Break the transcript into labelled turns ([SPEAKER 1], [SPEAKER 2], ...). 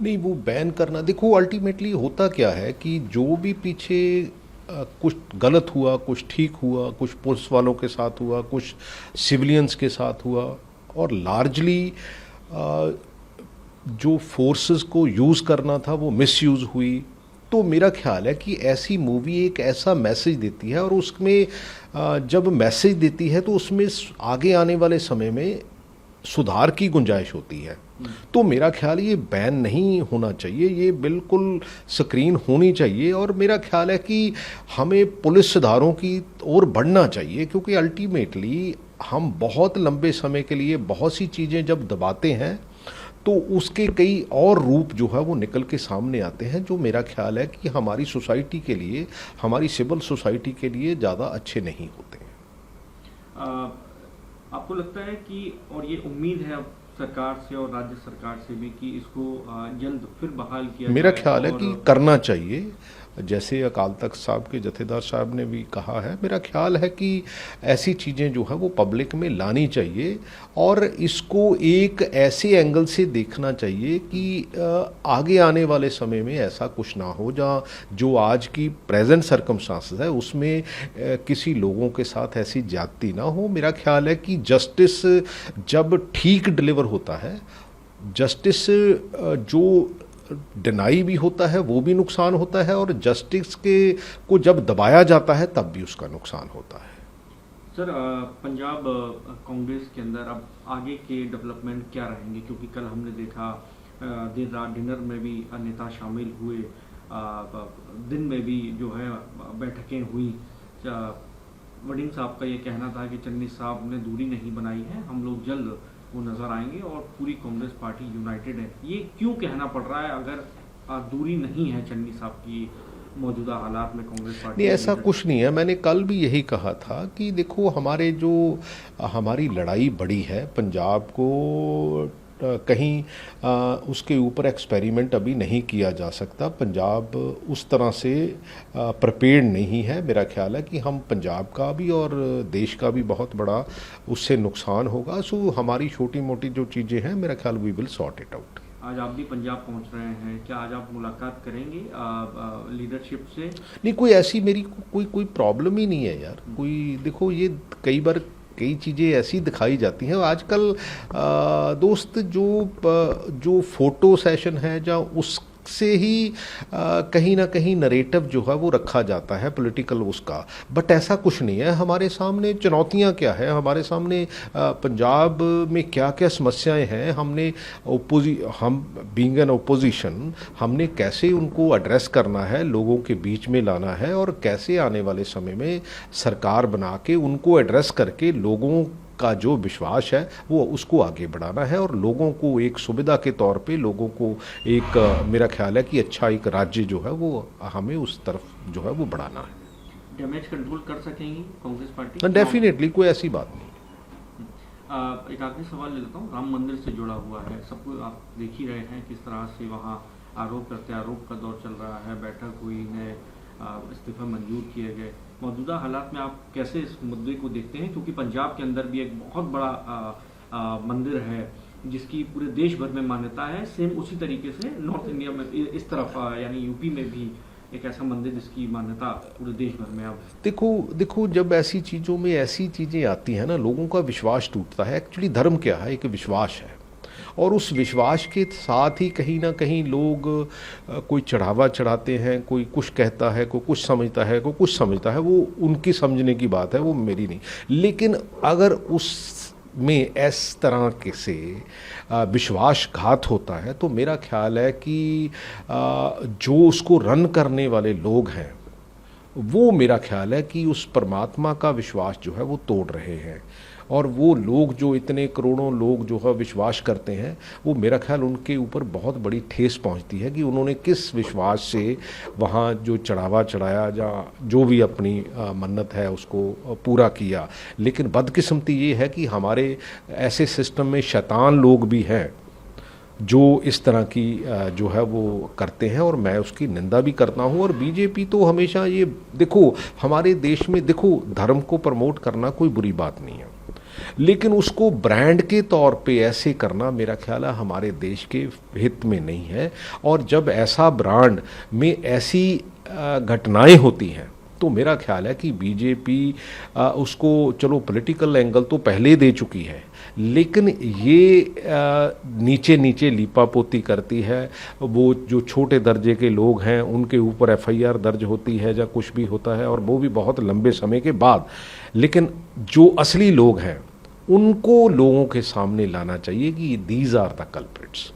[SPEAKER 1] नहीं, वो बैन करना, देखो अल्टीमेटली होता क्या है कि जो भी पीछे कुछ गलत हुआ, कुछ ठीक हुआ, कुछ पुलिस वालों के साथ हुआ, कुछ सिविलियंस के साथ हुआ, और लार्जली जो फोर्सेस को यूज़ करना था वो मिसयूज़ हुई। तो मेरा ख्याल है कि ऐसी मूवी एक ऐसा मैसेज देती है, और उसमें जब मैसेज देती है तो उसमें आगे आने वाले समय में सुधार की गुंजाइश होती है। तो मेरा ख्याल ये बैन नहीं होना चाहिए, ये बिल्कुल स्क्रीन होनी चाहिए। और मेरा ख्याल है कि हमें पुलिस सुधारों की ओर बढ़ना चाहिए, क्योंकि अल्टीमेटली हम बहुत लंबे समय के लिए बहुत सी चीज़ें जब दबाते हैं तो उसके कई और रूप जो है वो निकल के सामने आते हैं, जो मेरा ख्याल है कि हमारी सोसाइटी के लिए, हमारी सिविल सोसाइटी के लिए ज़्यादा अच्छे नहीं होते हैं।
[SPEAKER 2] आपको लगता है कि, और ये उम्मीद है अब सरकार से और राज्य सरकार से भी, कि इसको जल्द फिर बहाल किया
[SPEAKER 1] मेरा
[SPEAKER 2] जाए?
[SPEAKER 1] ख्याल है कि करना चाहिए, जैसे अकाल तख्त साहब के जथेदार साहब ने भी कहा है। मेरा ख्याल है कि ऐसी चीज़ें जो है वो पब्लिक में लानी चाहिए, और इसको एक ऐसे एंगल से देखना चाहिए कि आगे आने वाले समय में ऐसा कुछ ना हो जहाँ जो आज की प्रेजेंट सर्कमस्टांसेस है उसमें किसी लोगों के साथ ऐसी ज्यादती ना हो। मेरा ख्याल है कि जस्टिस जब ठीक डिलीवर होता है, जस्टिस जो डिनाई भी होता है वो भी नुकसान होता है, और जस्टिस के को जब दबाया जाता है तब भी उसका नुकसान होता है।
[SPEAKER 2] सर, पंजाब कांग्रेस के अंदर अब आगे के डेवलपमेंट क्या रहेंगे? क्योंकि कल हमने देखा देर रात डिनर में भी नेता शामिल हुए, दिन में भी जो है बैठकें हुई। वडीम साहब का ये कहना था कि चन्नी साहब ने दूरी नहीं बनाई है, हम लोग जल्द वो नज़र आएंगे और पूरी कांग्रेस पार्टी यूनाइटेड है। ये क्यों कहना पड़ रहा है अगर दूरी नहीं है चन्नी साहब की मौजूदा हालात में कांग्रेस पार्टी?
[SPEAKER 1] नहीं, ऐसा कुछ नहीं है। मैंने कल भी यही कहा था कि देखो, हमारी लड़ाई बड़ी है पंजाब को कहीं उसके ऊपर एक्सपेरिमेंट अभी नहीं किया जा सकता। पंजाब उस तरह से प्रिपेयर्ड नहीं है। मेरा ख्याल है कि हम पंजाब का भी और देश का भी बहुत बड़ा उससे नुकसान होगा। सो हमारी छोटी मोटी जो चीज़ें हैं, मेरा ख्याल we will sort it out.
[SPEAKER 2] आज आप भी पंजाब पहुंच रहे हैं, क्या आज आप मुलाकात करेंगे लीडरशिप से?
[SPEAKER 1] नहीं, कोई ऐसी मेरी कोई प्रॉब्लम ही नहीं है यार। कोई देखो, ये कई बार कई चीज़ें ऐसी दिखाई जाती हैं आजकल। दोस्त, जो फोटो सेशन है जहाँ उससे ही कहीं ना कहीं नरेटिव जो है वो रखा जाता है पॉलिटिकल उसका, बट ऐसा कुछ नहीं है। हमारे सामने चुनौतियाँ क्या है, हमारे सामने पंजाब में क्या क्या समस्याएं हैं, हम बीइंग एन ओपोजिशन हमने कैसे उनको एड्रेस करना है, लोगों के बीच में लाना है, और कैसे आने वाले समय में सरकार बना के उनको एड्रेस करके लोगों का जो विश्वास है वो उसको आगे बढ़ाना है, और लोगों को एक सुविधा के तौर पे लोगों को एक मेरा ख्याल है कि अच्छा एक राज्य जो है वो हमें उस तरफ जो है वो बढ़ाना है।
[SPEAKER 2] डैमेज कंट्रोल कर सकेंगी कांग्रेस पार्टी?
[SPEAKER 1] डेफिनेटली, कोई ऐसी बात नहीं।
[SPEAKER 2] एक आखिरी सवाल ले लेता हूँ, राम मंदिर से जुड़ा हुआ है, सबको आप देख ही रहे हैं किस तरह से वहाँ आरोप प्रत्यारोप का दौर चल रहा है, बैठक हुई, नए इस्तीफे मंजूर किए गए। मौजूदा हालात में आप कैसे इस मुद्दे को देखते हैं? क्योंकि पंजाब के अंदर भी एक बहुत बड़ा मंदिर है जिसकी पूरे देश भर में मान्यता है, सेम उसी तरीके से नॉर्थ इंडिया में इस तरफ यानी यूपी में भी एक ऐसा मंदिर जिसकी मान्यता पूरे देश भर में। अब
[SPEAKER 1] देखो, जब ऐसी चीज़ों में ऐसी चीज़ें आती हैं ना, लोगों का विश्वास टूटता है। एक्चुअली धर्म क्या है? एक विश्वास है, और उस विश्वास के साथ ही कहीं ना कहीं लोग कोई चढ़ावा चढ़ाते हैं, कोई कुछ कहता है, कोई कुछ समझता है, कोई कुछ समझता है। वो उनकी समझने की बात है, वो मेरी नहीं। लेकिन अगर उसमें इस तरह के से विश्वासघात होता है तो मेरा ख्याल है कि जो उसको रन करने वाले लोग हैं वो, मेरा ख्याल है कि उस परमात्मा का विश्वास जो है वो तोड़ रहे हैं। और वो लोग जो इतने करोड़ों लोग जो है विश्वास करते हैं, वो मेरा ख्याल उनके ऊपर बहुत बड़ी ठेस पहुंचती है कि उन्होंने किस विश्वास से वहाँ जो चढ़ावा चढ़ाया या जो भी अपनी मन्नत है उसको पूरा किया। लेकिन बदकिस्मती ये है कि हमारे ऐसे सिस्टम में शैतान लोग भी हैं जो इस तरह की जो है वो करते हैं, और मैं उसकी निंदा भी करता हूं। और बीजेपी तो हमेशा ये देखो, हमारे देश में देखो, धर्म को प्रमोट करना कोई बुरी बात नहीं है, लेकिन उसको ब्रांड के तौर पे ऐसे करना मेरा ख्याल है हमारे देश के हित में नहीं है। और जब ऐसा ब्रांड में ऐसी घटनाएं होती हैं तो मेरा ख्याल है कि बीजेपी उसको, चलो पॉलिटिकल एंगल तो पहले दे चुकी है, लेकिन ये नीचे नीचे लीपापोती करती है। वो जो छोटे दर्जे के लोग हैं उनके ऊपर एफआईआर दर्ज होती है या कुछ भी होता है, और वो भी बहुत लंबे समय के बाद। लेकिन जो असली लोग हैं उनको लोगों के सामने लाना चाहिए कि दीज आर द कल्प्रिट्स।